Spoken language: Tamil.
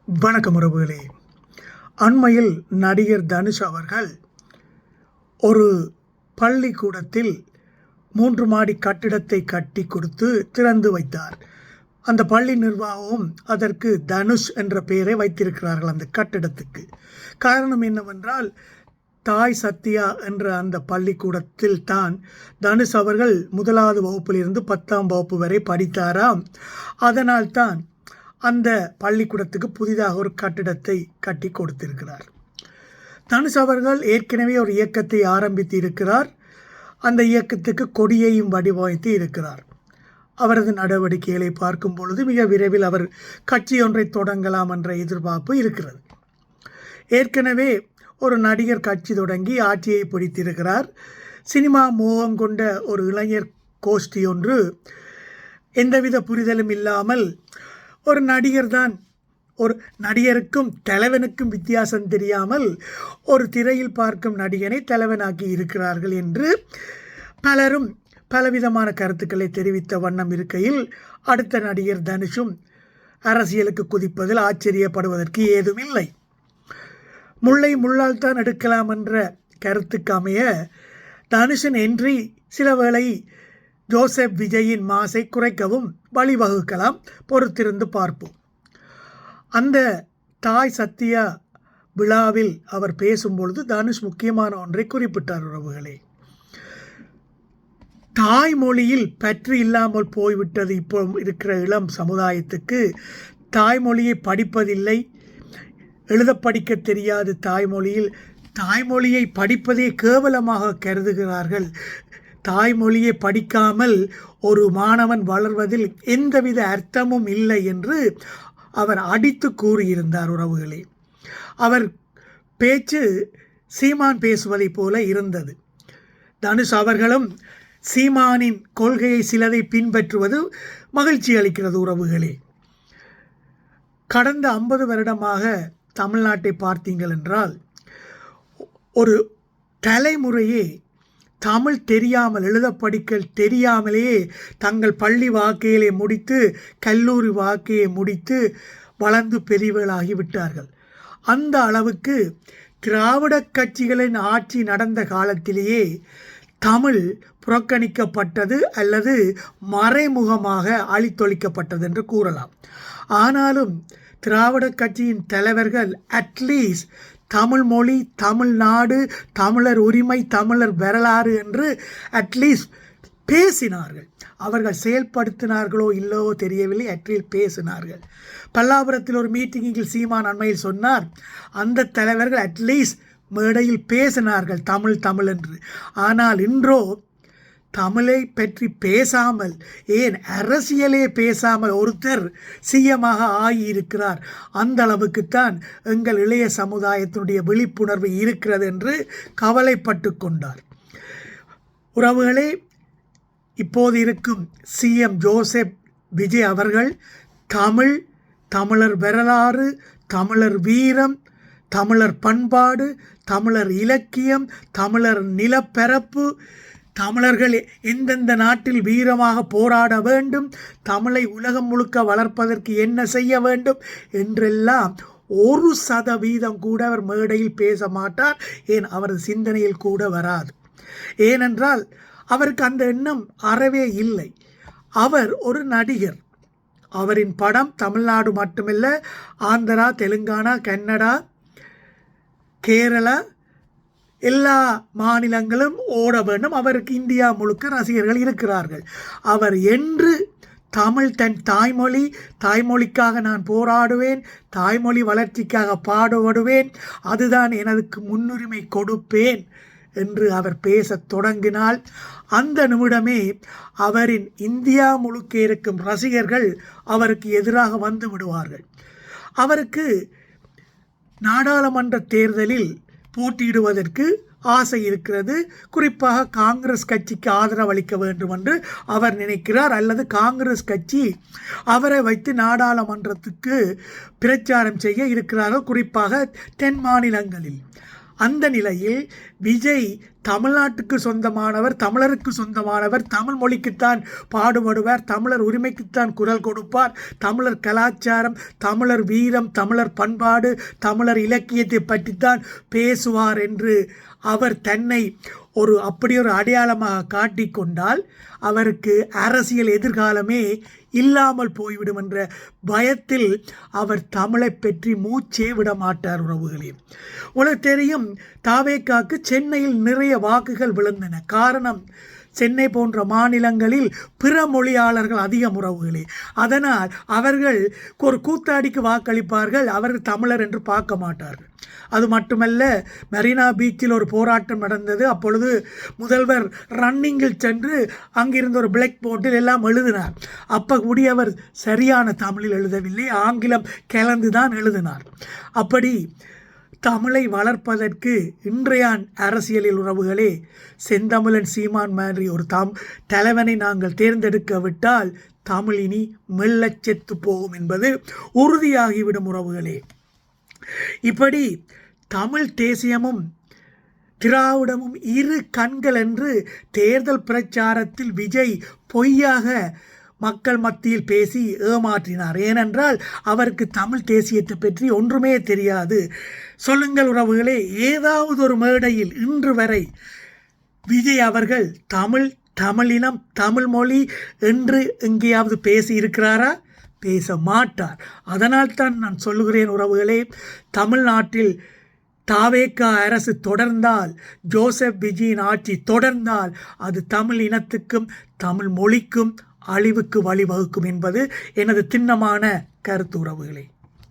வணக்கம் உறவுகளே. அண்மையில் நடிகர் தனுஷ் அவர்கள் ஒரு பள்ளிக்கூடத்தில் 3 மாடி கட்டிடத்தை கட்டி கொடுத்து திறந்து வைத்தார். அந்த பள்ளி நிர்வாகமும் அதற்கு தனுஷ் என்ற பெயரை வைத்திருக்கிறார்கள் அந்த கட்டிடத்துக்கு. காரணம் என்னவென்றால், தாய் சத்யா என்ற அந்த பள்ளிக்கூடத்தில் தான் தனுஷ் அவர்கள் 1வது வகுப்பிலிருந்து 10ஆம் வகுப்பு வரை படித்தாராம். அதனால்தான் அந்த பள்ளிக்கூடத்துக்கு புதிதாக ஒரு கட்டிடத்தை கட்டி கொடுத்திருக்கிறார். தனுஷ் அவர்கள் ஏற்கனவே ஒரு இயக்கத்தை ஆரம்பித்து இருக்கிறார். அந்த இயக்கத்துக்கு கொடியையும் வடிவமைத்து இருக்கிறார். அவரது நடவடிக்கைகளை பார்க்கும் பொழுது மிக விரைவில் அவர் கட்சி ஒன்றை தொடங்கலாம் என்ற எதிர்பார்ப்பு இருக்கிறது. ஏற்கனவே ஒரு நடிகர் கட்சி தொடங்கி ஆட்சியை பிடித்திருக்கிறார். சினிமா மோகம் கொண்ட ஒரு இளைஞர் கோஷ்டி ஒன்று எந்தவித புரிதலும் இல்லாமல் ஒரு நடிகர் தான், ஒரு நடிகருக்கும் தலைவனுக்கும் வித்தியாசம் தெரியாமல் ஒரு திரையில் பார்க்கும் நடிகனை தலைவனாக்கி இருக்கிறார்கள் என்று பலரும் பலவிதமான கருத்துக்களை தெரிவித்த வண்ணம் இருக்கையில், அடுத்த நடிகர் தனுஷும் அரசியலுக்கு குதிப்பதில் ஆச்சரியப்படுவதற்கு ஏதுமில்லை. முள்ளை முள்ளால் தான் எடுக்கலாம் என்ற கருத்துக்கு அமைய தனுஷின் என்ட்ரி சில வேளை ஜோசப் விஜயின் மாசை குறைக்கவும் வழிவகுக்கலாம். பொறுத்திருந்து பார்ப்போம். அந்த தாய் சத்யா விழாவில் அவர் பேசும்பொழுது தனுஷ் முக்கியமான ஒன்றை குறிப்பிட்டார். உறவுகளே, தாய்மொழியில் பற்று இல்லாமல் போய்விட்டது இப்போ இருக்கிற இளம் சமுதாயத்துக்கு. தாய்மொழியை படிப்பதில்லை, எழுத படிக்க தெரியாது. தாய்மொழியை படிப்பதே கேவலமாக கருதுகிறார்கள். தாய்மொழியை படிக்காமல் ஒரு மாணவன் வளர்வதில் எந்தவித அர்த்தமும் இல்லை என்று அவர் அடித்து கூறியிருந்தார். உறவுகளே, அவர் பேச்சு சீமான் பேசுவதைப் போல இருந்தது. தனுஷ் அவர்களும் சீமானின் கொள்கையை சிலதை பின்பற்றுவது மகிழ்ச்சி அளிக்கிறது. உறவுகளே, கடந்த 50 வருடமாக தமிழ்நாட்டை பார்த்தீங்கள் என்றால் ஒரு தலைமுறையே தமிழ் தெரியாமல், எழுத படிக்க தெரியாமலேயே தங்கள் பள்ளி வாழ்க்கையிலே முடித்து, கல்லூரி வாழ்க்கையை முடித்து வளர்ந்து பெரியவர்களாகிவிட்டார்கள். அந்த அளவுக்கு திராவிட கட்சிகளின் ஆட்சி நடந்த காலத்திலேயே தமிழ் புறக்கணிக்கப்பட்டது அல்லது மறைமுகமாக அழித்தொழிக்கப்பட்டது என்று கூறலாம். ஆனாலும் திராவிட கட்சியின் தலைவர்கள் அட்லீஸ்ட் தமிழ் மொழி, தமிழ்நாடு, தமிழர் உரிமை, தமிழர் வரலாறு என்று அட்லீஸ்ட் பேசினார்கள். அவர்கள் செயல்படுத்தினார்களோ இல்லவோ தெரியவில்லை, அட்லீஸ்ட் பேசினார்கள். பல்லாபுரத்தில் ஒரு மீட்டிங்கில் சீமான் அண்மையில் சொன்னார், அந்த தலைவர்கள் அட்லீஸ்ட் மேடையில் பேசினார்கள் தமிழ் என்று. ஆனால் இன்றோ தமிழை பற்றி பேசாமல், ஏன் அரசியலே பேசாமல் ஒருத்தர் சிஎமாக ஆகியிருக்கிறார். அந்த அளவுக்குத்தான் எங்கள் இளைய சமுதாயத்தினுடைய விழிப்புணர்வு இருக்கிறது என்று கவலைப்பட்டு கொண்டார். உறவுகளே, இப்போது இருக்கும் சிஎம் ஜோசப் விஜய் அவர்கள் தமிழர் வரலாறு, தமிழர் வீரம், தமிழர் பண்பாடு, தமிழர் இலக்கியம், தமிழர் நிலப்பரப்பு, தமிழர்கள் எந்தெந்த நாட்டில் வீரமாக போராட வேண்டும், தமிழை உலகம் முழுக்க வளர்ப்பதற்கு என்ன செய்ய வேண்டும் என்றெல்லாம் 1% கூட அவர் மேடையில் பேச மாட்டார். ஏன், அவரது சிந்தனையில் கூட வராது. ஏனென்றால் அவருக்கு அந்த எண்ணம் அறவே இல்லை. அவர் ஒரு நடிகர். அவரின் படம் தமிழ்நாடு மட்டுமல்ல, ஆந்திரா, தெலுங்கானா, கன்னடா, கேரளா எல்லா மாநிலங்களும் ஓட வேண்டும். அவருக்கு இந்தியா முழுக்க ரசிகர்கள் இருக்கிறார்கள். அவர் என்று தன் தாய்மொழிக்காக நான் போராடுவேன், தாய்மொழி வளர்ச்சிக்காக பாடுபடுவேன், அதுதான் எனக்கு முன்னுரிமை கொடுப்பேன் என்று அவர் பேசத் தொடங்கினால் அந்த நிமிடமே அவரின் இந்தியா முழுக்க இருக்கும் ரசிகர்கள் அவருக்கு எதிராக வந்து விடுவார்கள். அவருக்கு நாடாளுமன்ற தேர்தலில் போட்டியிடுவதற்கு ஆசை இருக்கிறது. குறிப்பாக காங்கிரஸ் கட்சிக்கு ஆதரவு அளிக்க வேண்டும் என்று அவர் நினைக்கிறார். அல்லது காங்கிரஸ் கட்சி அவரை வைத்து நாடாளுமன்றத்துக்கு பிரச்சாரம் செய்ய இருக்கிறார்கள், குறிப்பாக தென் மாநிலங்களில். அந்த நிலையில் விஜய் தமிழ்நாட்டுக்கு சொந்தமானவர், தமிழருக்கு சொந்தமானவர், தமிழ் மொழிக்குத்தான் பாடுபடுவார், தமிழர் உரிமைக்குத்தான் குரல் கொடுப்பார், தமிழர் கலாச்சாரம், தமிழர் வீரம், தமிழர் பண்பாடு, தமிழர் இலக்கியத்தை பற்றித்தான் பேசுவார் என்று அவர் தன்னை அப்படி ஒரு அடையாளமாக காட்டிக்கொண்டால் அவருக்கு அரசியல் எதிர்காலமே இல்லாமல் போய்விடும் என்ற பயத்தில் அவர் தமிழை பற்றி மூச்சே விட மாட்டார். உறவுகளே, உங்களுக்கு தெரியும், தாவேக்காக்கு சென்னையில் நிறைய வாக்குகள் விழுந்தன. காரணம், சென்னை போன்ற மாநிலங்களில் பிற மொழியாளர்கள் அதிகம். உறவுகளே, அதனால் அவர்கள் ஒரு கூத்தாடிக்கு வாக்களிப்பார்கள், அவர்கள் தமிழர் என்று பார்க்க மாட்டார்கள். அது மட்டுமல்ல, மெரினா பீச்சில் ஒரு போராட்டம் நடந்தது. அப்பொழுது முதல்வர் ரன்னிங்கில் சென்று அங்கிருந்த ஒரு பிளாக் போர்டில் எல்லாம் எழுதினார். அப்போ கூடிய அவர் சரியான தமிழில் எழுதவில்லை, ஆங்கிலம் கலந்துதான் எழுதினார். அப்படி தமிழை வளர்ப்பதற்கு இன்றைய அரசியலில் உறவுகளே, செந்தமிழன் சீமான் மாதிரி ஒரு தலைவனை நாங்கள் தேர்ந்தெடுக்க விட்டால் தமிழ் இனி மெல்லச் செத்து போகும் என்பது உறுதியாகிவிடும். உறவுகளே, இப்படி தமிழ் தேசியமும் திராவிடமும் இரு கண்கள் என்று தேர்தல் பிரச்சாரத்தில் விஜய் பொய்யாக மக்கள் மத்தியில் பேசி ஏமாற்றினார். ஏனென்றால் அவருக்கு தமிழ் தேசியத்தை பற்றி ஒன்றுமே தெரியாது. சொல்லுங்கள் உறவுகளே, ஏதாவது ஒரு மேடையில் இன்று வரை விஜய் அவர்கள் தமிழினம், தமிழ் மொழி என்று எங்கேயாவது பேசி இருக்கிறாரா? பேச மாட்டார். அதனால் தான் நான் சொல்லுகிறேன் உறவுகளே, தமிழ்நாட்டில் தாவேக்கா அரசு தொடர்ந்தால், ஜோசப் விஜயின் ஆட்சி தொடர்ந்தால், அது தமிழ் இனத்துக்கும் தமிழ் மொழிக்கும் அழிவுக்கு வழிவகுக்கும் என்பது எனது திண்ணமான கருத்து. உறவுகளே.